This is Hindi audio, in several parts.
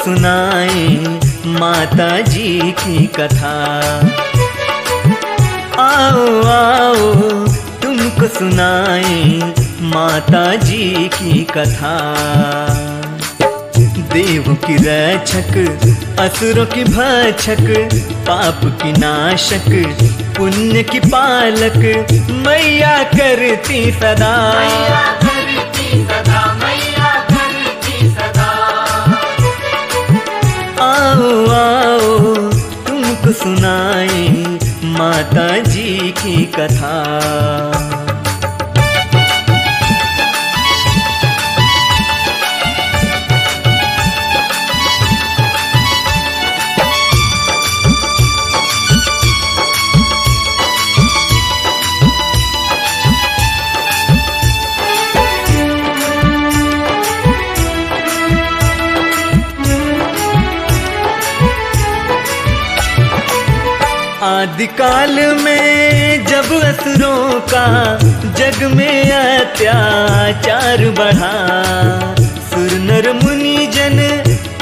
सुनाएं माता जी की कथा। आओ आओ तुमको सुनाएं माता जी की कथा। देवों की रक्षक, असुरों की भक्षक, पाप की नाशक, पुण्य की पालक, मैया करती सदा, मैया करती सदा, मैया करती सदा। आओ आओ तुमको सुनाएं माता जी की कथा। आदिकाल में जब असुरों का जग में अत्याचार बढ़ा, सुर नर मुनि जन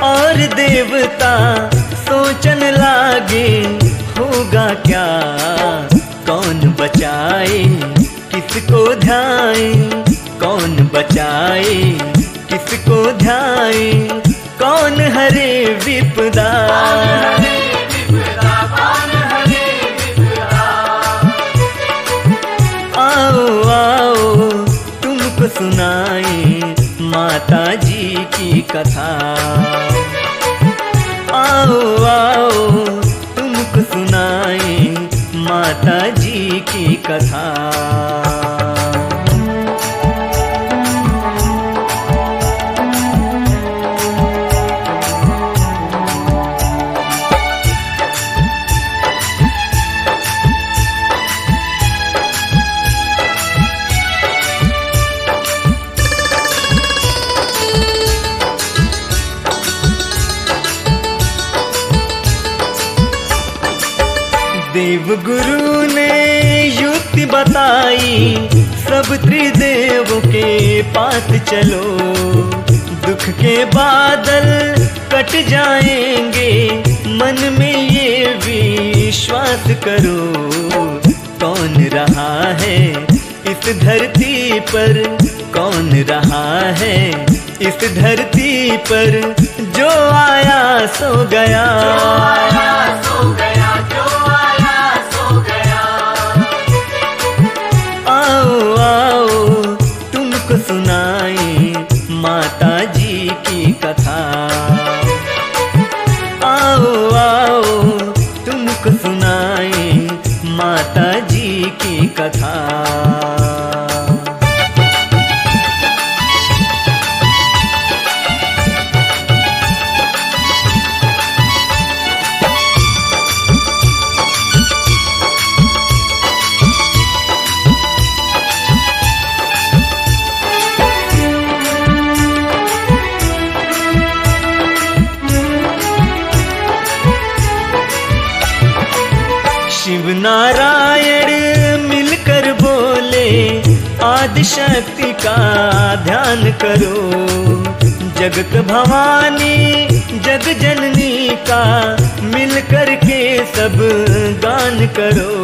और देवता सोचन लागे होगा क्या, कौन बचाए किसको ध्याए, कौन बचाए किसको ध्याए, कौन हरे विपदा। आओ आओ तुमको सुनाएं माता जी की कथा। आओ आओ तुमको सुनाएं माता जी की कथा। देव गुरु ने युक्ति बताई, सब त्रिदेवों के पास चलो, दुख के बादल कट जाएंगे, मन में ये विश्वास करो। कौन रहा है इस धरती पर, कौन रहा है इस धरती पर, जो आया सो गया, जो आया सो गया, जो आया सो गया। आओ आओ तुमको सुनाएं माता जी की कथा। आओ आओ तुमको सुनाएं माता जी की कथा। शिव नारायण मिलकर बोले, आदिशक्ति का ध्यान करो, जगत भवानी जग जननी का मिलकर के सब गान करो।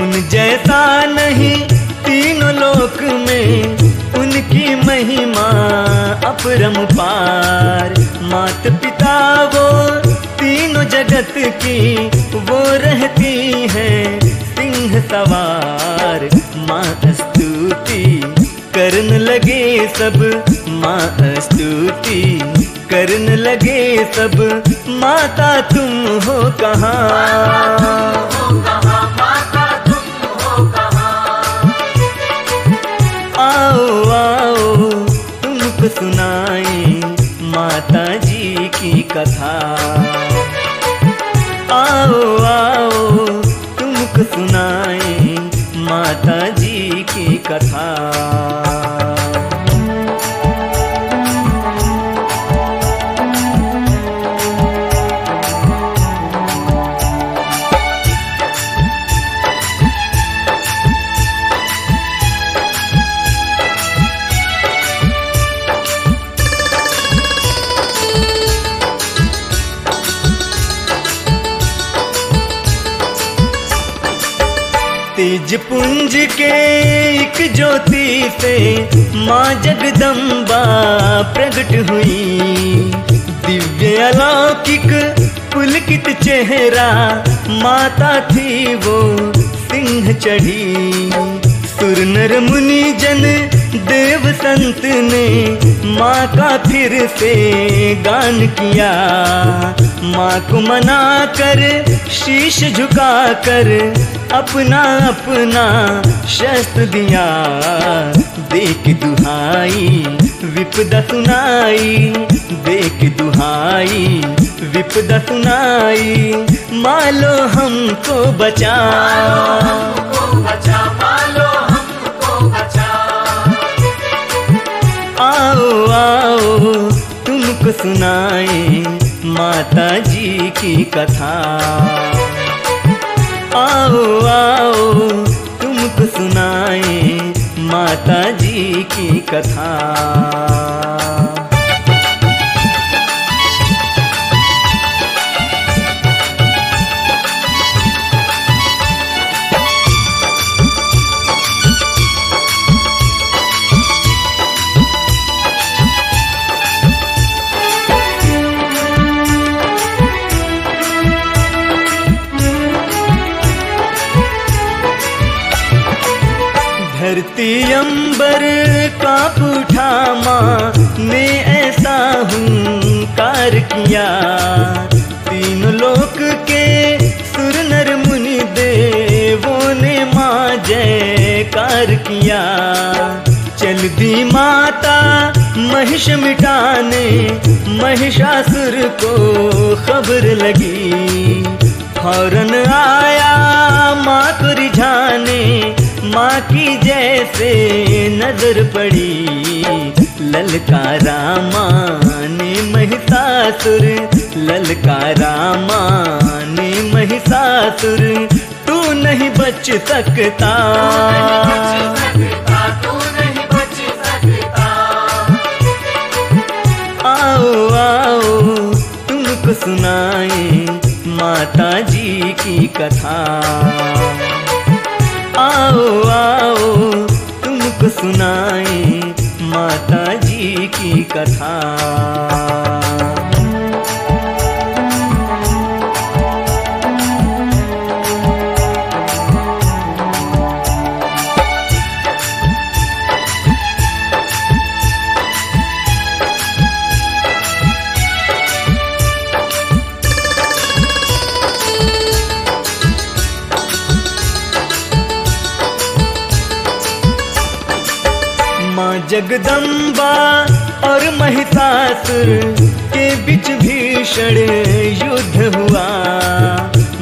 उन जैसा नहीं तीनों लोक में, उनकी महिमा अपरंपार। मात पिता वो तीनों जगत की, वो रहती है सिंह सवार। माँ स्तुति करन लगे सब, माँ स्तुति करन लगे सब, माता तुम हो कहाँ, माता तुम हो कहाँ। आओ आओ तुमको सुनाएं माता जी की कथा। आओ आओ तुमको सुनाएं माता जी की कथा। तेज पुंज के एक ज्योति से माँ जगदम्बा प्रकट हुई। दिव्य अलौकिक पुलकित चेहरा माता थी वो सिंह चढ़ी। सुर नर मुनि जन देव संत ने माँ का फिर से गान किया। माँ को मना कर शीश झुका कर अपना अपना शस्त्र दिया। देख दुहाई विपदा सुनाई, देख दुहाई विपदा सुनाई, मालो हमको बचा, हमको बचा, मालो हमको बचा। आओ आओ तुमको सुनाए माता जी की कथा। आओ आओ तुमको सुनाए माता जी की कथा। धरती अंबर कांप उठा, माँ ने ऐसा हुंकार किया। तीनों लोक के सुर नर मुनि देवों ने माँ जयकार किया। चल दी माता महिष मिटाने, महिषासुर को खबर लगी। फौरन आया माँ को रिझाने, माँ की जैसे नजर पड़ी। ललकारा माँ ने महिषासुर, ललकारा माँ ने महिषासुर, तू नहीं बच सकता, तू नहीं बच सकता। आओ आओ तुमको सुनाए माता जी की कथा। आओ आओ तुमको सुनाए माता जी की कथा। माँ जगदम्बा और महिषासुर के बीच भीषण युद्ध हुआ।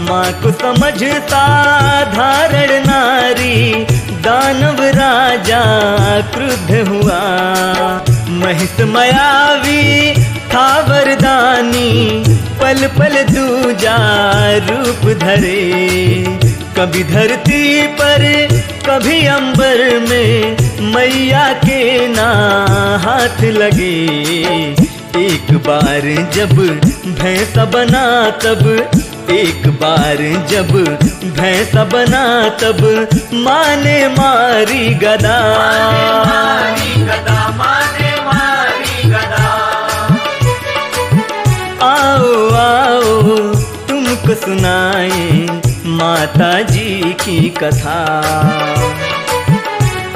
माँ को समझ साधारण नारी दानव राजा क्रुद्ध हुआ। महिष मायावी था वरदानी, पल पल दूजा रूप धरे। कभी धरती पर कभी अंबर में मैया के ना हाथ लगे। एक बार जब भैंसा बना तब, एक बार जब भैंसा बना तब, माँ ने मारी गदा, मारी गदा, माँ ने मारी गदा। आओ आओ तुमको सुनाए माता जी की कथा।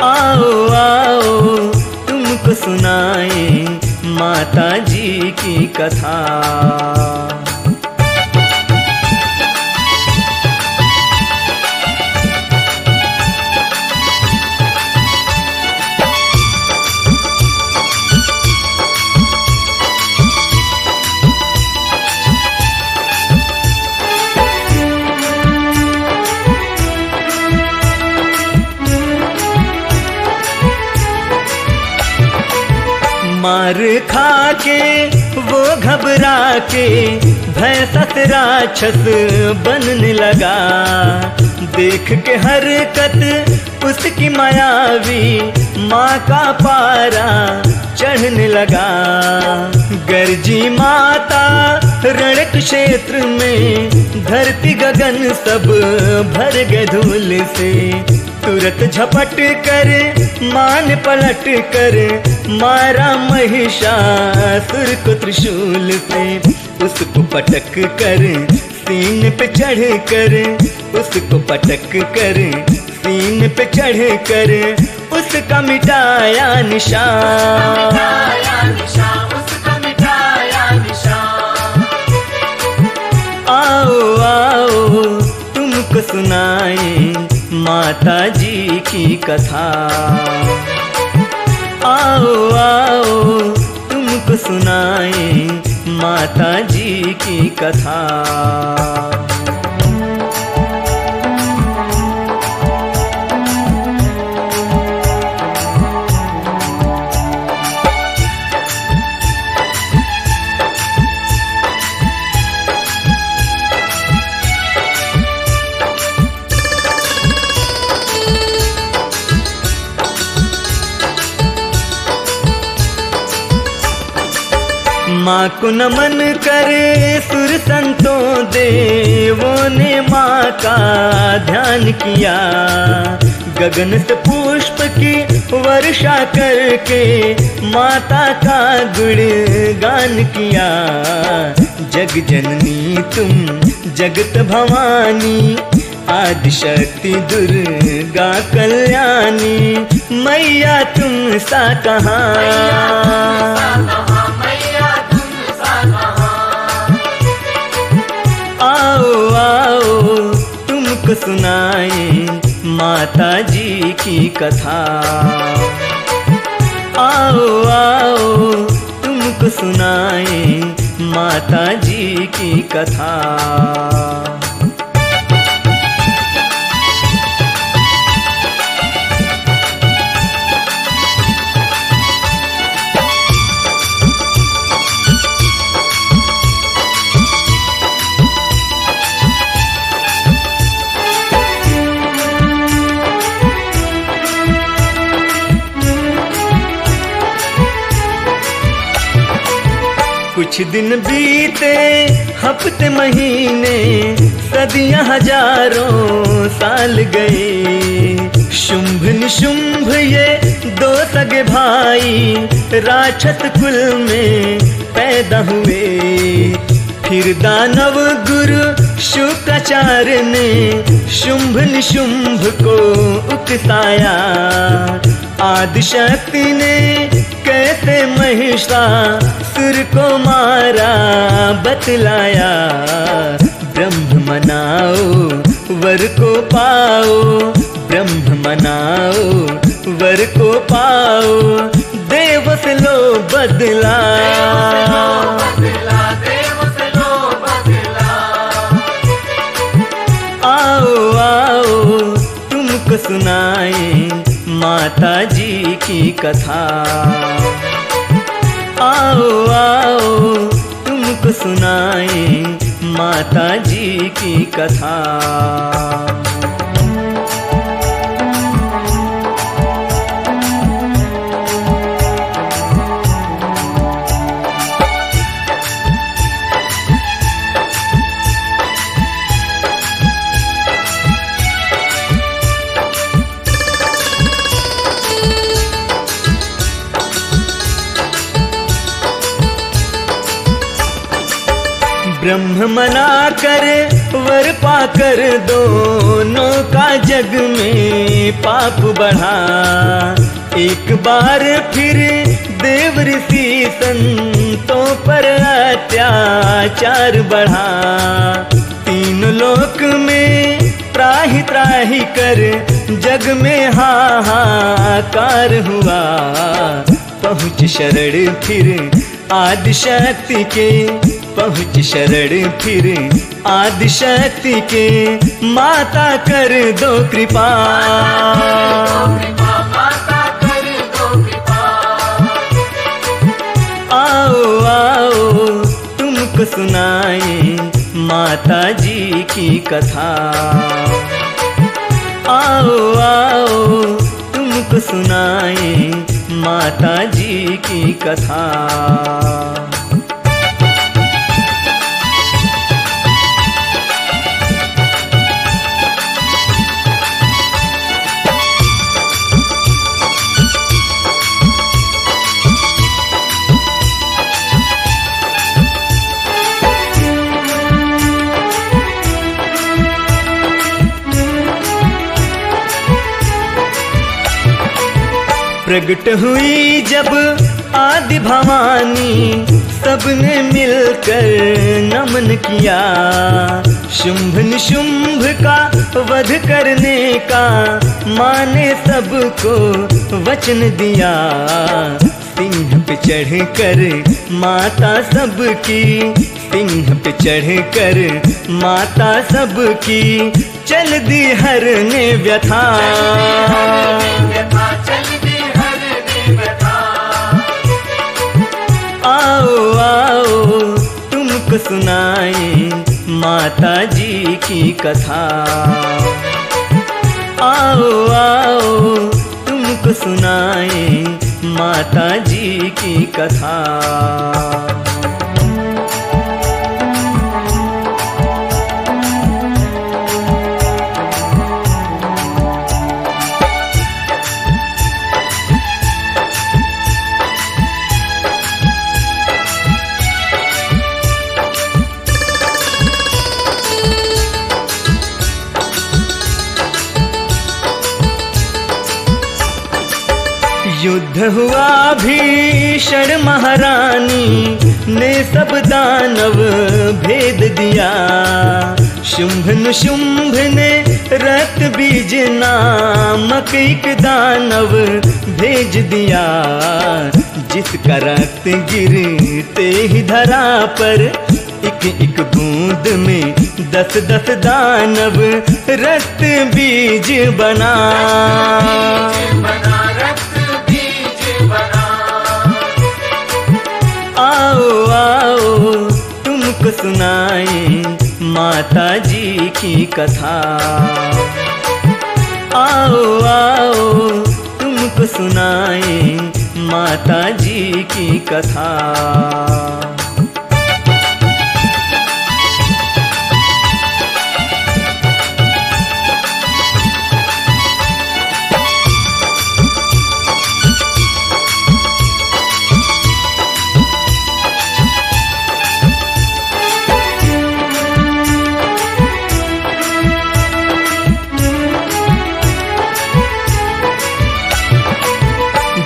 आओ आओ तुमको सुनाए माता जी की कथा। मार खा के वो घबरा के भैंसा से राक्षस बनने लगा। देख के हरकत उसकी मायावी, माँ का पारा चढ़ने लगा। गर्जी माता रण क्षेत्र में धरती गगन सब भर गए धूल से। तुरत झपट कर मान पलट कर मारा महिषासुर को त्रिशूल से। उसको पटक कर सीन पे चढ़ कर, उसको पटक कर सीन पे चढ़ कर उसका मिटाया निशान। उसका मिटाया निशान। आओ आओ तुमको सुनाए माता जी की कथा। आओ आओ तुमको सुनाए माता जी की कथा। माँ को नमन करे सुर संतों देवों ने माँ का ध्यान किया। गगन से पुष्प की वर्षा करके माता का गुणगान किया। जग जननी तुम जगत भवानी, आदि शक्ति दुर्गा कल्याणी, मैया तुम सा कहाँ। आओ आओ तुमको सुनाए माता जी की कथा। आओ आओ तुमको सुनाए माता जी की कथा। कुछ दिन बीते हफ्ते महीने सदियां हजारों साल गए। शुंभ निशुंभ ये दो सगे भाई राक्षस कुल में पैदा हुए। फिर दानव गुरु शुक्राचार्य ने शुंभ निशुंभ को उकसाया। आदिशक्ति ने कैसे महिषासुर को मारा बतलाया। ब्रह्म मनाओ वर को पाओ, ब्रह्म मनाओ वर को पाओ, देव से लो बदला। आओ आओ तुमको सुनाए माता जी की कथा। आओ आओ तुमको सुनाए माता जी की कथा। ब्रह्म मना कर वर पाकर दोनों का जग में पाप बढ़ा। एक बार फिर देव ऋषि संतों पर अत्याचार बढ़ा। तीन लोक में त्राहि त्राहि कर जग में हाहाकार हुआ। पहुँच शरण फिर आदिशक्ति के, पहुँच शरण फिर आदिशक्ति के, माता कर दो कृपा। आओ आओ तुमको सुनाए माता जी की कथा। आओ आओ तुमको सुनाए माता जी की कथा। प्रकट हुई जब आदि भवानी, सबने मिलकर नमन किया। शुंभ निशुंभ का वध करने का माँ ने सबको वचन दिया। सिंह पे चढ़कर माता सबकी, सिंह पे चढ़कर माता सबकी, चल दी हरने व्यथा। आओ आओ तुमको सुनाए माता जी की कथा। आओ आओ तुमको सुनाए माता जी की कथा। युद्ध हुआ भीषण, महारानी ने सब दानव भेद दिया। शुंभ निशुंभ ने रक्त बीज नामक एक दानव भेज दिया। जिसका रक्त गिरते ही धरा पर, एक एक बूंद में 10-10 दानव रक्त बीज बना। आओ आओ तुमको सुनाए माता जी की कथा। आओ आओ तुमको सुनाए माता जी की कथा।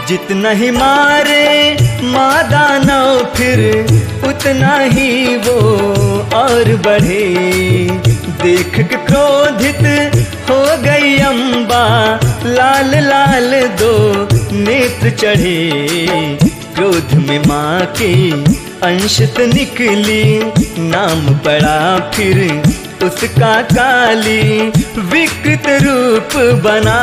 जितना ही मारे माँ दानव फिर उतना ही वो और बढ़े। देख के क्रोधित हो गई अम्बा, लाल लाल दो नेत्र चढ़े। क्रोध में माँ के अंश से निकली, नाम पड़ा फिर उसका काली, विकृत रूप बना।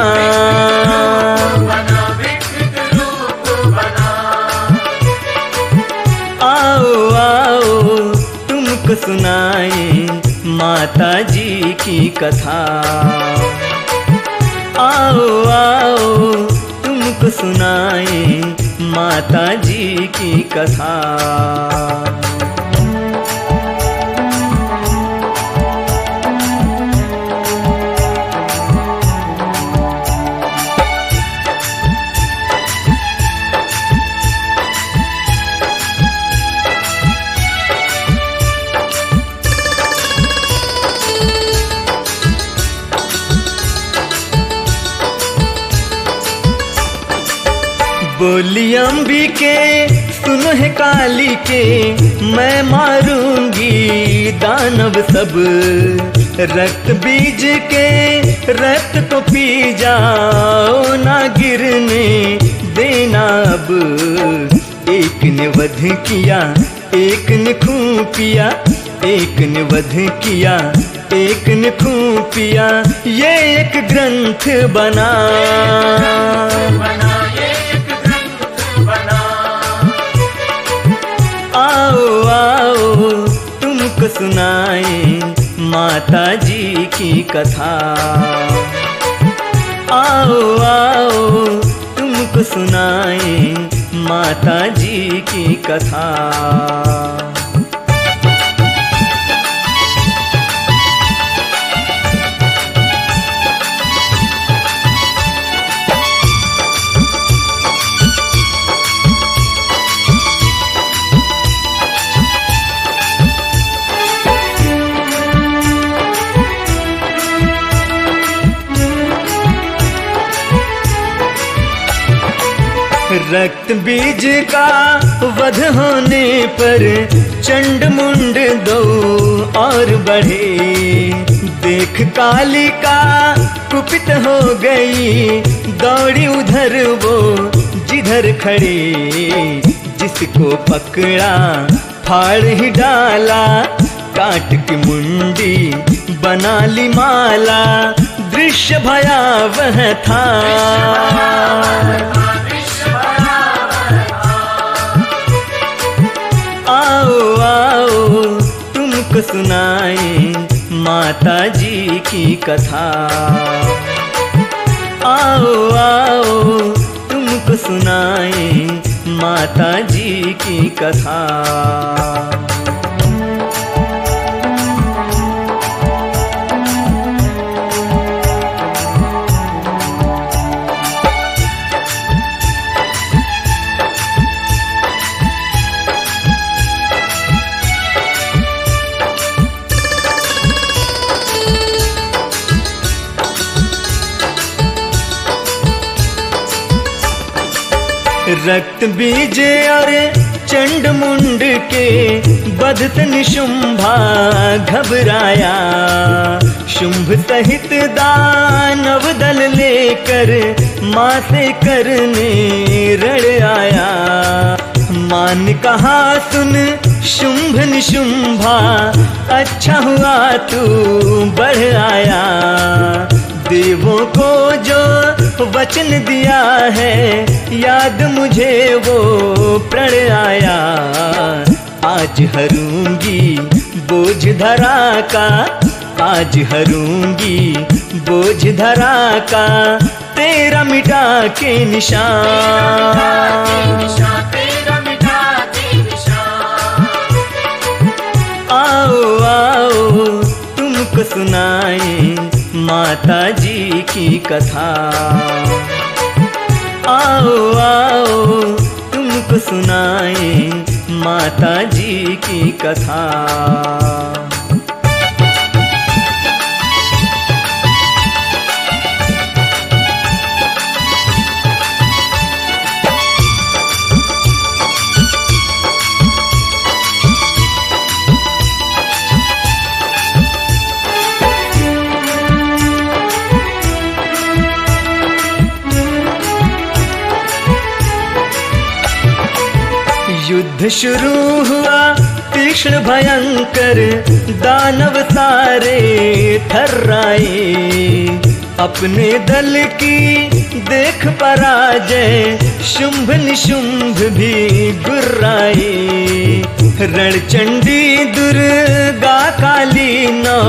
आओ आओ तुमको सुनाए माता जी की कथा। आओ आओ तुमको सुनाए माता जी की कथा। बोली अंबिके सुनो है काली के, मैं मारूंगी दानव सब। रक्त बीज के रक्त को पी जाओ, ना गिरने देना अब। एक ने वध किया एक ने खून पिया, एक ने वध किया एक ने खून पिया। ये एक ग्रंथ बना। आओ आओ तुमको सुनाए माता जी की कथा। आओ आओ तुमको सुनाए माता जी की कथा। रक्त बीज का वध होने पर चंड मुंड दो और बढ़े। देख कालिका कुपित हो गई, दौड़ी उधर वो जिधर खड़े। जिसको पकड़ा फाड़ ही डाला, काट की मुंडी बना ली माला। दृश्य भयावह था, आओ आओ तुमको सुनाए माता जी की कथा। आओ आओ तुमको सुनाए माता जी की कथा। रक्त बीज और चंड मुंड के बधत निशुंभा घबराया। शुंभ सहित दानव दल लेकर माँ से करने रण आया। मान कहा सुन शुंभ निशुंभा, अच्छा हुआ तू बढ़ आया। देवों को जो वचन दिया है, याद मुझे वो प्रण आया। आज हरूंगी बोझ धरा का, आज हरूंगी बोझ धरा का। तेरा मिटा के निशान, आओ आओ तुमको सुनाए माता जी की कथा। आओ आओ तुमको सुनाए माता जी की कथा। युद्ध शुरू हुआ तीक्ष्ण भयंकर, दानव सारे थर्राए। अपने दल की देख पराजय, शुंभ निशुंभ भी गुर्राए। रणचंडी दुर्गा काली नौ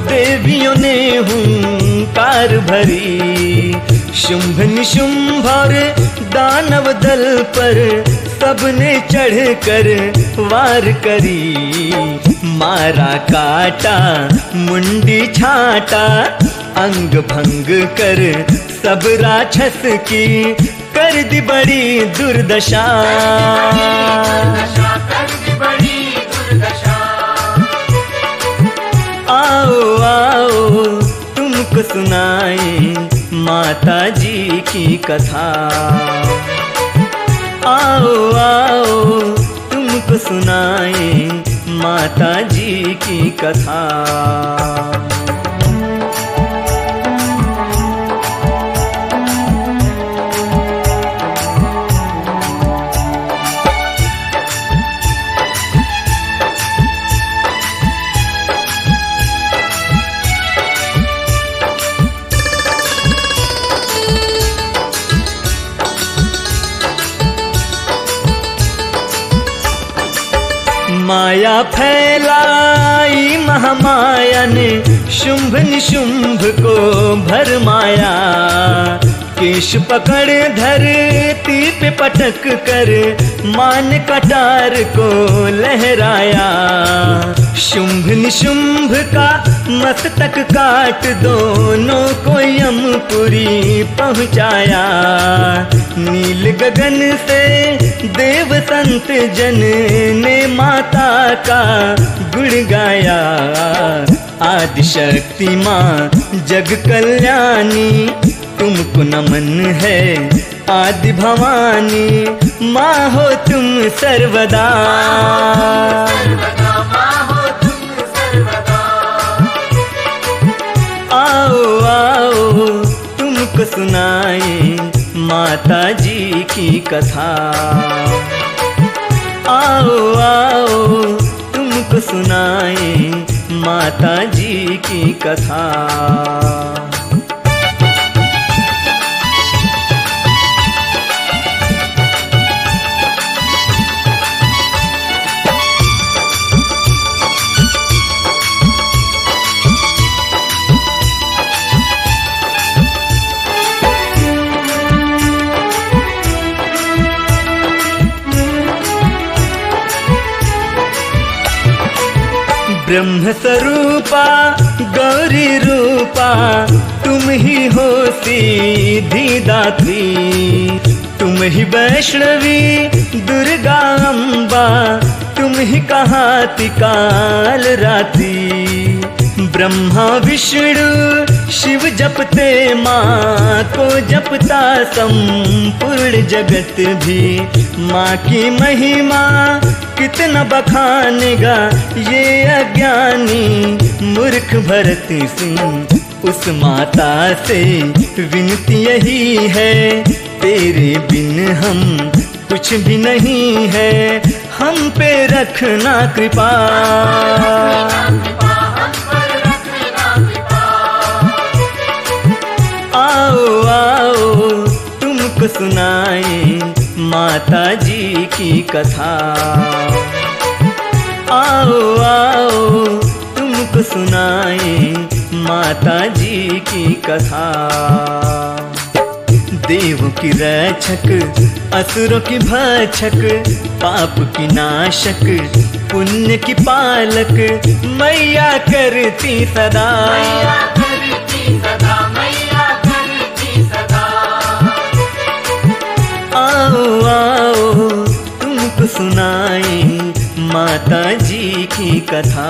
देवियों ने हुंकार भरी। शुंभ निशुंभ और दानव दल पर सबने चढ़ कर वार करी। मारा काटा मुंडी छाटा, अंग भंग कर सब राक्षस की कर दी बड़ी दुर्दशा। आओ आओ तुमको सुनाए माता जी की कथा। आओ आओ तुमको सुनाए माता जी की कथा। माया फैलाई महामाया ने, शुंभ निशुंभ को भरमाया। केश पकड़ धरती पे पटक कर मान कटार को लहराया। शुंभ निशुंभ का मस्तक काट दोनों को यमपुरी पहुँचाया। नील गगन से देव संत जन ने माता का गुण गाया। आदि शक्ति माँ जग कल्याणी, तुमको नमन है आदि भवानी माँ हो तुम सर्वदा। सर्वदा माँ हो तुम सर्वदा। आओ आओ तुमको सुनाए माता जी की कथा। आओ आओ तुमको सुनाए माता जी की कथा। ब्रह्म स्वरूपा गौरी रूपा तुम ही हो सीधी दात्री। तुम ही वैष्णवी दुर्गा अम्बा तुम ही कहाती काल राती। ब्रह्मा विष्णु शिव जपते माँ को जपता संपूर्ण जगत भी। माँ की महिमा कितना बखानेगा ये अज्ञानी मूर्ख भरत सिंह। उस माता से विनती यही है तेरे बिन हम कुछ भी नहीं है। हम पे रखना कृपा। आओ आओ तुमको सुनाए माता जी की कथा। आओ आओ तुमको सुनाए माता जी की कथा। देवों की रक्षक असुरों की भक्षक पाप की नाशक पुण्य की पालक मैया करती सदा। मैया करती सदा, मैया करती सदा। आओ आओ तुमको सुनाए माता जी की कथा।